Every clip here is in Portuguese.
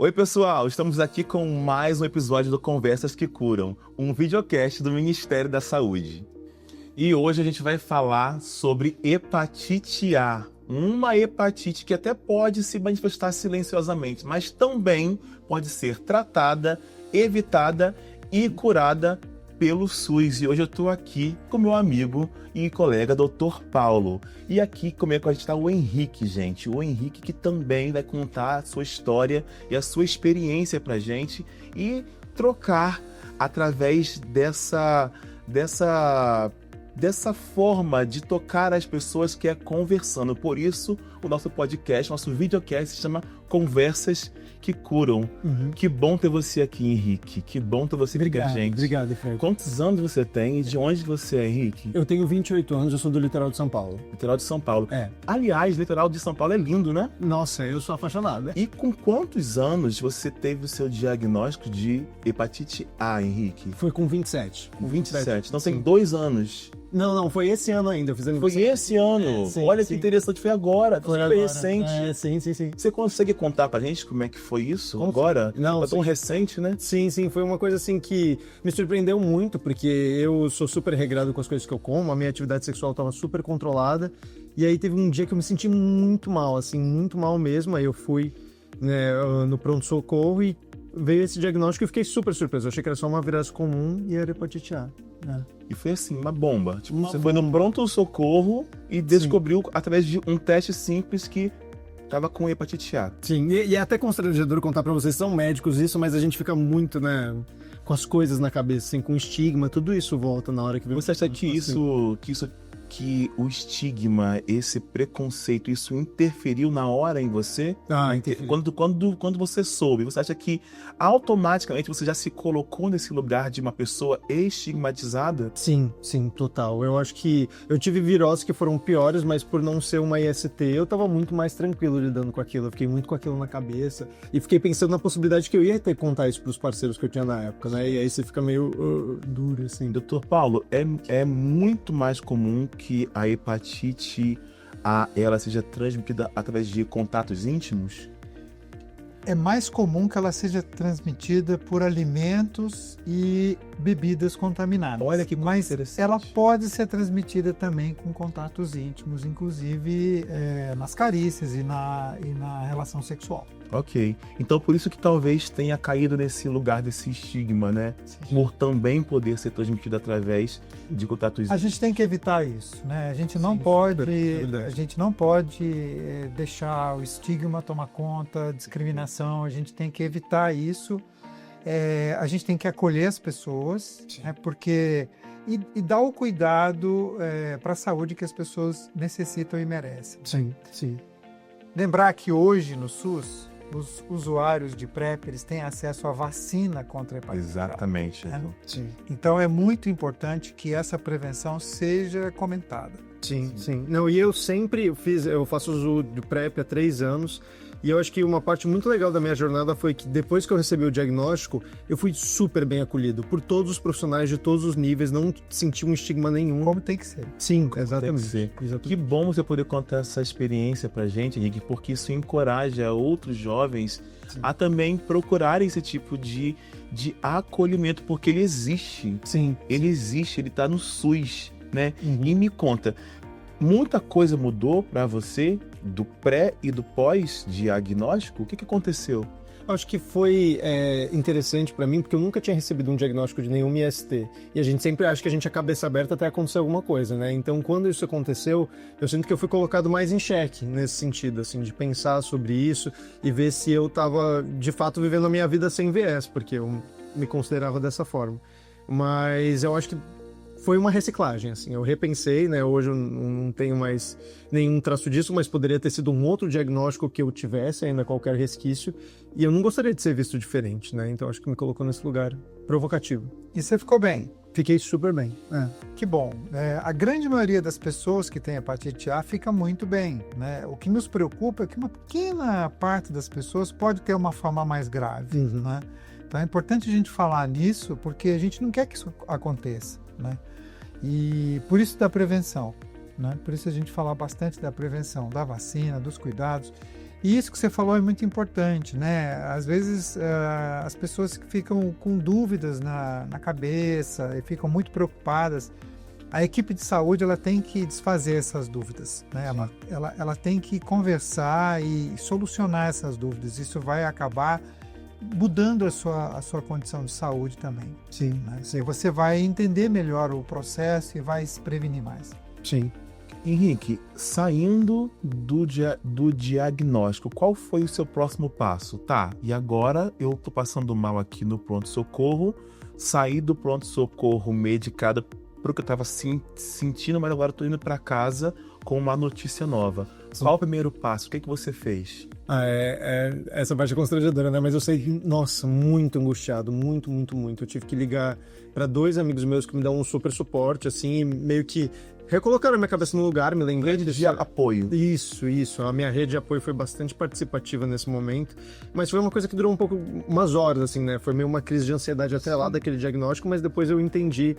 Oi pessoal, estamos aqui com mais um episódio do Conversas que Curam, um videocast do Ministério da Saúde. E hoje a gente vai falar sobre hepatite A, uma hepatite que até pode se manifestar silenciosamente, mas também pode ser tratada, evitada e curada pelo SUS. E hoje eu estou aqui com meu amigo e colega Dr. Paulo. E aqui comigo a gente está o Henrique, gente. O Henrique que também vai contar a sua história e a sua experiência pra gente e trocar através dessa forma de tocar as pessoas que é conversando. Por isso, o nosso podcast, nosso videocast se chama Conversas que Curam. Que bom ter você aqui, Henrique. Que bom ter você aqui com a gente. Obrigado, Fred. Quantos anos você tem e de onde você é, Henrique? Eu tenho 28 anos, eu sou do litoral de São Paulo. Litoral de São Paulo. É. Aliás, litoral de São Paulo é lindo, né? Nossa, eu sou apaixonado. E com quantos anos você teve o seu diagnóstico de hepatite A, Henrique? Foi com 27. Com 27. Então Sim. tem 2 anos. Não, foi esse ano ainda. Eu fiz Foi aniversário. esse ano. Sim, Olha sim. que interessante, foi agora. Foi super agora. recente. É, sim. Você consegue contar pra gente como é que foi isso Como agora? Não, Foi tão sim. recente, né? Sim, foi uma coisa assim que me surpreendeu muito, porque eu sou super regrado com as coisas que eu como, a minha atividade sexual estava super controlada, e aí teve um dia que eu me senti muito mal, assim, muito mal mesmo, aí eu fui, né, no pronto-socorro e veio esse diagnóstico e eu fiquei super surpreso, eu achei que era só uma virose comum e era hepatite A. E foi assim, uma bomba. Tipo, Uma você foi no pronto-socorro e descobriu através de um teste simples que tava com hepatite A. Sim, e é até constrangedor contar pra vocês, são médicos isso, mas a gente fica muito, né, com as coisas na cabeça, assim, com estigma, tudo isso volta na hora que vem. Você acha que o estigma, esse preconceito, isso interferiu na hora em você? Interferiu. Quando você soube, você acha que automaticamente você já se colocou nesse lugar de uma pessoa estigmatizada? Sim, total. Eu acho que eu tive viroses que foram piores, mas por não ser uma IST, eu tava muito mais tranquilo lidando com aquilo. Eu fiquei muito com aquilo na cabeça e fiquei pensando na possibilidade que eu ia ter que contar isso pros parceiros que eu tinha na época, né? E aí você fica meio duro, assim. Dr. Paulo, é muito mais comum que a hepatite A ela seja transmitida através de contatos íntimos? É mais comum que ela seja transmitida por alimentos e bebidas contaminadas. Olha que Mas interessante. ela pode ser transmitida também com contatos íntimos, inclusive nas carícias e na relação sexual. Ok. Então por isso que talvez tenha caído nesse lugar desse estigma, né? Sim. Por também poder ser transmitido através de contatos A gente tem que evitar isso, né? A gente não pode deixar o estigma tomar conta, discriminação. A gente tem que evitar isso. A gente tem que acolher as pessoas, né? Porque e dar o cuidado para a saúde que as pessoas necessitam e merecem. Sim. Lembrar que hoje no SUS os usuários de PrEP eles têm acesso à vacina contra a hepatite. Exatamente. A, né? Sim. Então é muito importante que essa prevenção seja comentada. Sim. Não, e eu faço uso do PrEP há 3 anos, e eu acho que uma parte muito legal da minha jornada foi que depois que eu recebi o diagnóstico, eu fui super bem acolhido por todos os profissionais de todos os níveis, não senti um estigma nenhum. Como tem que ser. Sim, Tem que exatamente. ser. Que bom você poder contar essa experiência pra gente, Henrique, porque isso encoraja outros jovens a também procurarem esse tipo de acolhimento, porque ele existe. Sim. Ele existe, ele tá no SUS, né? E me conta, muita coisa mudou pra você do pré e do pós-diagnóstico? O que aconteceu? Acho que foi interessante pra mim, porque eu nunca tinha recebido um diagnóstico de nenhum IST. E a gente sempre acha que a gente é cabeça aberta até acontecer alguma coisa, né? Então, quando isso aconteceu, eu sinto que eu fui colocado mais em xeque nesse sentido, assim, de pensar sobre isso e ver se eu tava, de fato, vivendo a minha vida sem viés, porque eu me considerava dessa forma. Mas eu acho que foi uma reciclagem, assim, eu repensei, né, hoje eu não tenho mais nenhum traço disso, mas poderia ter sido um outro diagnóstico que eu tivesse ainda qualquer resquício, e eu não gostaria de ser visto diferente, né, então acho que me colocou nesse lugar provocativo. E você ficou bem? Fiquei super bem. Que bom. A grande maioria das pessoas que tem hepatite A fica muito bem, né? O que nos preocupa é que uma pequena parte das pessoas pode ter uma forma mais grave, né? Então é importante a gente falar nisso, porque a gente não quer que isso aconteça, né? E por isso da prevenção, né? Por isso a gente fala bastante da prevenção, da vacina, dos cuidados. E isso que você falou é muito importante, né? Às vezes as pessoas ficam com dúvidas na cabeça e ficam muito preocupadas. A equipe de saúde ela tem que desfazer essas dúvidas, né? Ela tem que conversar e solucionar essas dúvidas. Isso vai acabar mudando a sua condição de saúde também. Sim, Né? Você vai entender melhor o processo e vai se prevenir mais. sim. Henrique, saindo do diagnóstico, qual foi o seu próximo passo? Tá, e agora eu tô passando mal aqui no pronto-socorro, saí do pronto-socorro medicado porque eu tava sentindo, mas agora eu tô indo para casa com uma notícia nova. Qual é o primeiro passo? O que você fez? Essa parte é constrangedora, né? Mas eu saí, nossa, muito angustiado, muito. Eu tive que ligar para 2 amigos meus que me dão um super suporte, assim, e meio que recolocaram minha cabeça no lugar, me lembrei De apoio. Isso. A minha rede de apoio foi bastante participativa nesse momento, mas foi uma coisa que durou umas horas, assim, né? Foi meio uma crise de ansiedade até lá daquele diagnóstico, mas depois eu entendi,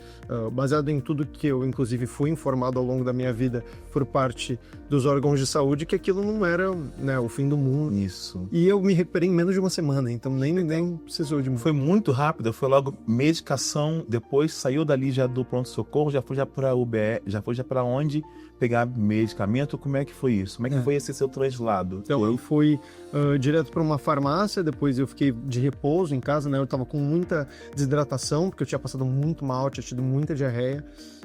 baseado em tudo que eu, inclusive, fui informado ao longo da minha vida por parte dos órgãos de saúde, que aquilo não era, né, o fim do mundo. Isso. E eu me recuperei em menos de uma semana, então nem precisou de muito. Foi muito rápido, foi logo medicação, depois saiu dali já do pronto-socorro, já foi para UBS, já foi já para onde pegar medicamento. Como é que foi isso? Como é que foi esse seu translado? Então, eu fui direto para uma farmácia, depois eu fiquei de repouso em casa, né? Eu tava com muita desidratação, porque eu tinha passado muito mal, tinha tido muita diarreia.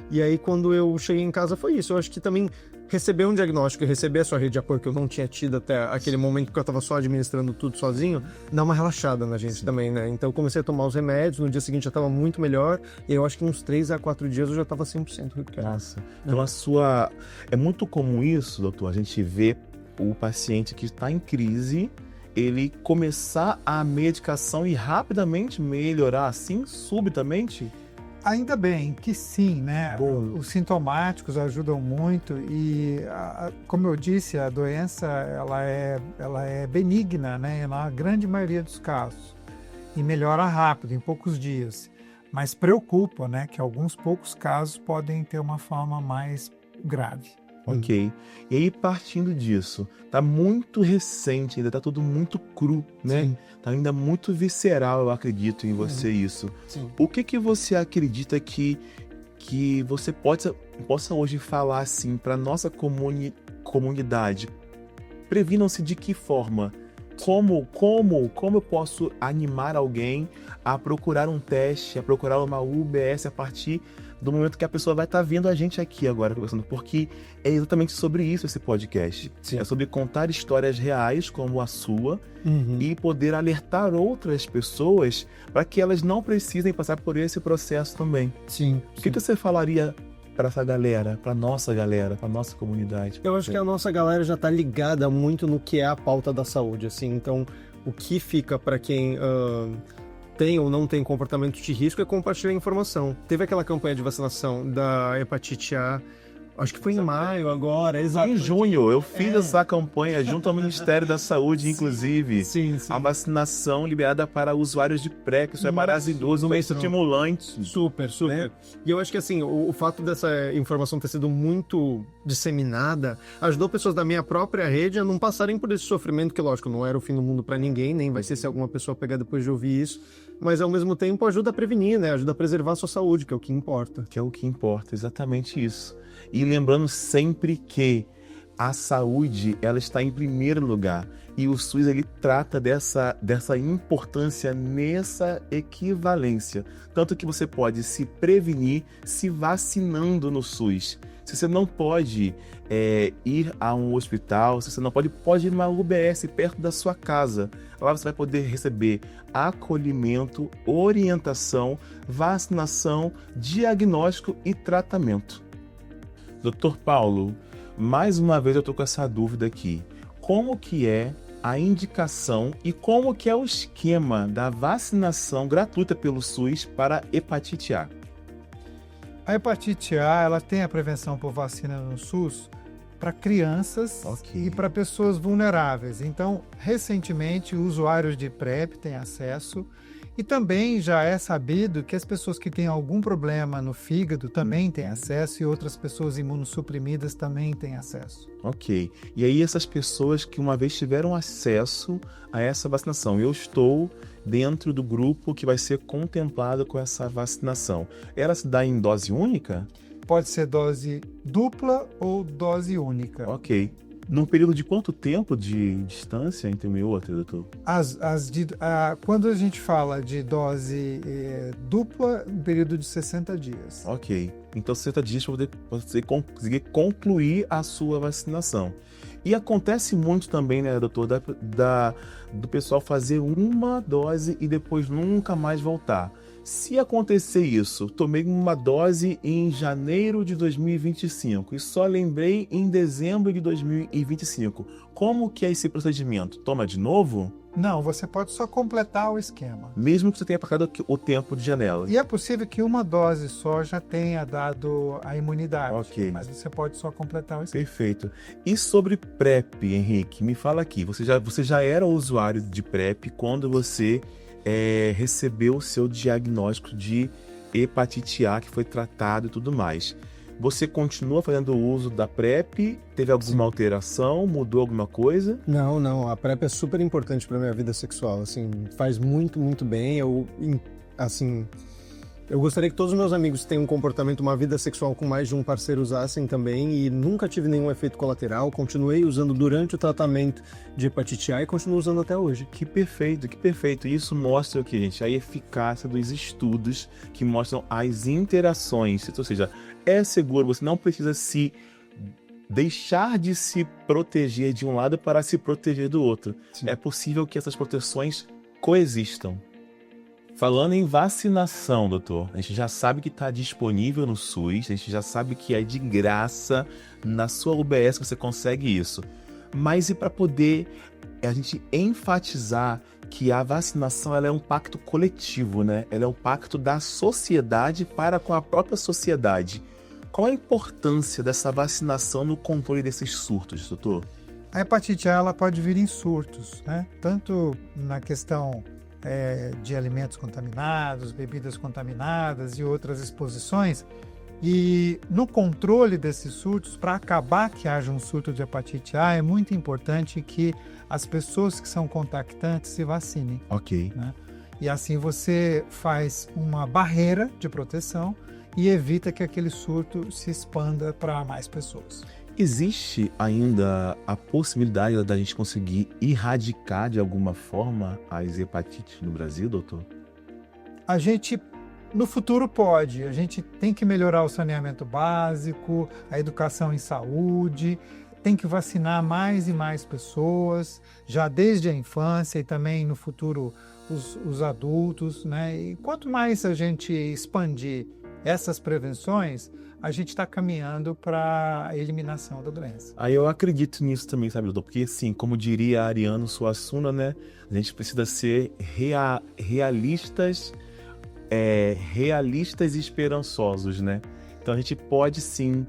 E aí, quando eu cheguei em casa, foi isso. Eu acho que também receber um diagnóstico e receber a sua rede de apoio que eu não tinha tido até aquele momento, porque eu tava só administrando tudo sozinho, dá uma relaxada na gente também, né? Então eu comecei a tomar os remédios, no dia seguinte já tava muito melhor, e eu acho que uns 3 a 4 dias eu já tava 100% recuperado. Nossa. Então é muito comum isso, doutor, a gente vê o paciente que está em crise, ele começar a medicação e rapidamente melhorar assim, subitamente? Ainda bem que sim, né? Bom. Os sintomáticos ajudam muito e, como eu disse, a doença ela é benigna, né? Na grande maioria dos casos e melhora rápido, em poucos dias. Mas preocupa, né? Que alguns poucos casos podem ter uma forma mais grave. Ok. E aí, partindo disso, tá muito recente, ainda tá tudo muito cru, né? Sim. Tá ainda muito visceral, eu acredito em você isso. Sim. O que você acredita que você possa hoje falar assim para nossa comunidade? Previnam-se de que forma? Como eu posso animar alguém a procurar um teste, a procurar uma UBS a partir do momento que a pessoa vai estar vendo a gente aqui agora conversando? Porque é exatamente sobre isso esse podcast. Sim. É sobre contar histórias reais como a sua e poder alertar outras pessoas para que elas não precisem passar por esse processo também. Sim. O que você falaria para essa galera, para nossa comunidade? Eu acho que a nossa galera já tá ligada muito no que é a pauta da saúde, assim, então o que fica para quem tem ou não tem comportamento de risco é compartilhar informação. Teve aquela campanha de vacinação da hepatite A, acho que foi em maio agora, exato. Em junho, eu fiz essa campanha junto ao Ministério da Saúde, inclusive. Sim. A vacinação liberada para usuários de PrEP, que isso é maravilhoso, um estimulante. Super. Né? E eu acho que assim, o fato dessa informação ter sido muito disseminada ajudou pessoas da minha própria rede a não passarem por esse sofrimento, que lógico, não era o fim do mundo para ninguém, nem vai ser se alguma pessoa pegar depois de ouvir isso, mas ao mesmo tempo ajuda a prevenir, né? Ajuda a preservar a sua saúde, que é o que importa. Que é o que importa, exatamente isso. E lembrando sempre que a saúde, ela está em primeiro lugar. E o SUS, ele trata dessa importância nessa equivalência. Tanto que você pode se prevenir se vacinando no SUS. Se você não pode ir a um hospital, se você não pode ir numa UBS perto da sua casa. Lá você vai poder receber acolhimento, orientação, vacinação, diagnóstico e tratamento. Dr. Paulo, mais uma vez eu tô com essa dúvida aqui. Como que é a indicação e como que é o esquema da vacinação gratuita pelo SUS para hepatite A? A hepatite A, ela tem a prevenção por vacina no SUS para crianças e para pessoas vulneráveis. Então, recentemente, usuários de PrEP têm acesso E também já é sabido que as pessoas que têm algum problema no fígado também têm acesso e outras pessoas imunossuprimidas também têm acesso. Ok. E aí essas pessoas que uma vez tiveram acesso a essa vacinação, eu estou dentro do grupo que vai ser contemplado com essa vacinação. Ela se dá em dose única? Pode ser dose dupla ou dose única. Ok. Num período de quanto tempo de distância entre uma e outra, doutor? Quando a gente fala de dose dupla, um período de 60 dias. Ok. Então 60 dias para você conseguir concluir a sua vacinação. E acontece muito também, né, doutor, do pessoal fazer uma dose e depois nunca mais voltar. Se acontecer isso, tomei uma dose em janeiro de 2025 e só lembrei em dezembro de 2025. Como que é esse procedimento? Toma de novo? Não, você pode só completar o esquema. Mesmo que você tenha passado o tempo de janela. E é possível que uma dose só já tenha dado a imunidade. Ok. Mas você pode só completar o esquema. Perfeito. E sobre PrEP, Henrique? Me fala aqui. Você já era usuário de PrEP quando você recebeu o seu diagnóstico de hepatite A, que foi tratado e tudo mais. Você continua fazendo uso da PrEP? Teve alguma alteração? Mudou alguma coisa? Não. A PrEP é super importante para minha vida sexual. Assim, faz muito, muito bem. Eu gostaria que todos os meus amigos que têm um comportamento, uma vida sexual com mais de um parceiro usassem também e nunca tive nenhum efeito colateral. Continuei usando durante o tratamento de hepatite A e continuo usando até hoje. Que perfeito, que perfeito. Isso mostra o que, gente? A eficácia dos estudos que mostram as interações. Ou seja, é seguro, você não precisa deixar de se proteger de um lado para se proteger do outro. Sim. É possível que essas proteções coexistam. Falando em vacinação, doutor, a gente já sabe que está disponível no SUS, a gente já sabe que é de graça, na sua UBS você consegue isso. Mas e para poder a gente enfatizar que a vacinação ela é um pacto coletivo, né? Ela é um pacto da sociedade para com a própria sociedade. Qual a importância dessa vacinação no controle desses surtos, doutor? A hepatite A ela pode vir em surtos, né? Tanto na questão de alimentos contaminados, bebidas contaminadas e outras exposições. E no controle desses surtos, para acabar que haja um surto de hepatite A, é muito importante que as pessoas que são contactantes se vacinem. Ok. Né? E assim você faz uma barreira de proteção e evita que aquele surto se expanda para mais pessoas. Existe ainda a possibilidade da gente conseguir erradicar de alguma forma as hepatites no Brasil, doutor? A gente, no futuro, pode. A gente tem que melhorar o saneamento básico, a educação em saúde, tem que vacinar mais e mais pessoas, já desde a infância e também no futuro os adultos, né? E quanto mais a gente expandir essas prevenções, a gente está caminhando para a eliminação da doença. Aí eu acredito nisso também, sabe, doutor? Porque, assim, como diria Ariano Suassuna, né? A gente precisa ser realistas e esperançosos, né? Então a gente pode, sim,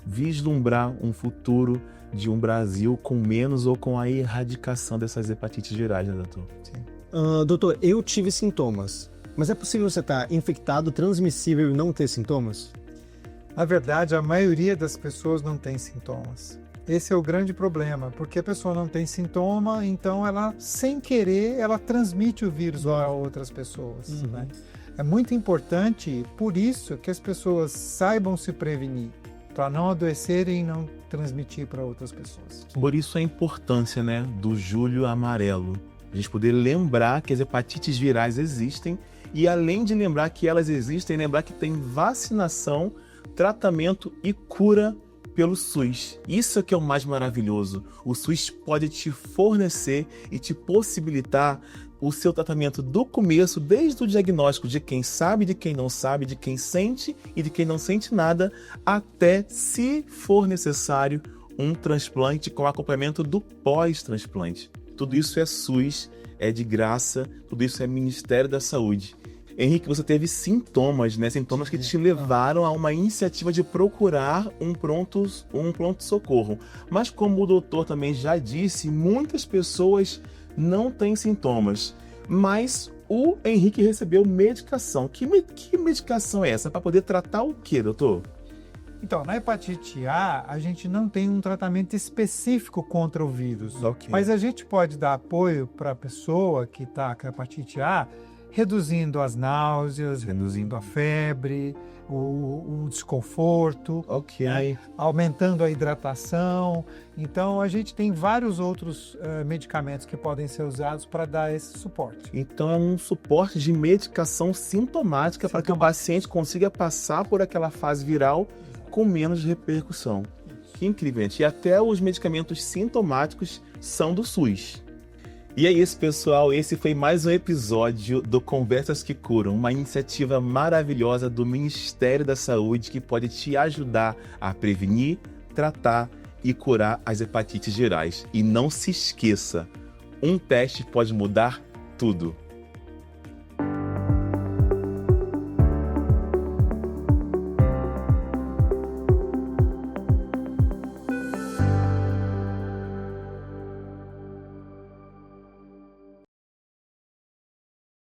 vislumbrar um futuro de um Brasil com menos ou com a erradicação dessas hepatites virais, né, doutor? Sim. Doutor, eu tive sintomas. Mas é possível você estar infectado, transmissível e não ter sintomas? Na verdade, a maioria das pessoas não tem sintomas. Esse é o grande problema, porque a pessoa não tem sintoma, então ela, sem querer, ela transmite o vírus a outras pessoas. Né? É muito importante, por isso, que as pessoas saibam se prevenir, para não adoecerem e não transmitir para outras pessoas. Por isso a importância, né, do Julho Amarelo. A gente poder lembrar que as hepatites virais existem e, além de lembrar que elas existem, lembrar que tem vacinação, tratamento e cura pelo SUS. Isso é que é o mais maravilhoso. O SUS pode te fornecer e te possibilitar o seu tratamento do começo, desde o diagnóstico de quem sabe, de quem não sabe, de quem sente e de quem não sente nada, até, se for necessário, um transplante com acompanhamento do pós-transplante. Tudo isso é SUS, é de graça, tudo isso é Ministério da Saúde. Henrique, você teve sintomas, né? Sintomas que te levaram a uma iniciativa de procurar um pronto-socorro. Mas como o doutor também já disse, muitas pessoas não têm sintomas. Mas o Henrique recebeu medicação. Que medicação é essa? Para poder tratar o quê, doutor? Então, na hepatite A, a gente não tem um tratamento específico contra o vírus. Ok. Mas a gente pode dar apoio para a pessoa que está com a hepatite A, reduzindo as náuseas, reduzindo a febre, o desconforto, Ok. né? Aumentando a hidratação. Então, a gente tem vários outros medicamentos que podem ser usados para dar esse suporte. Então é um suporte de medicação sintomática para que o paciente consiga passar por aquela fase viral com menos repercussão. Que incrível, gente. E até os medicamentos sintomáticos são do SUS. E é isso, pessoal. Esse foi mais um episódio do Conversas que Curam, uma iniciativa maravilhosa do Ministério da Saúde que pode te ajudar a prevenir, tratar e curar as hepatites gerais. E não se esqueça, um teste pode mudar tudo.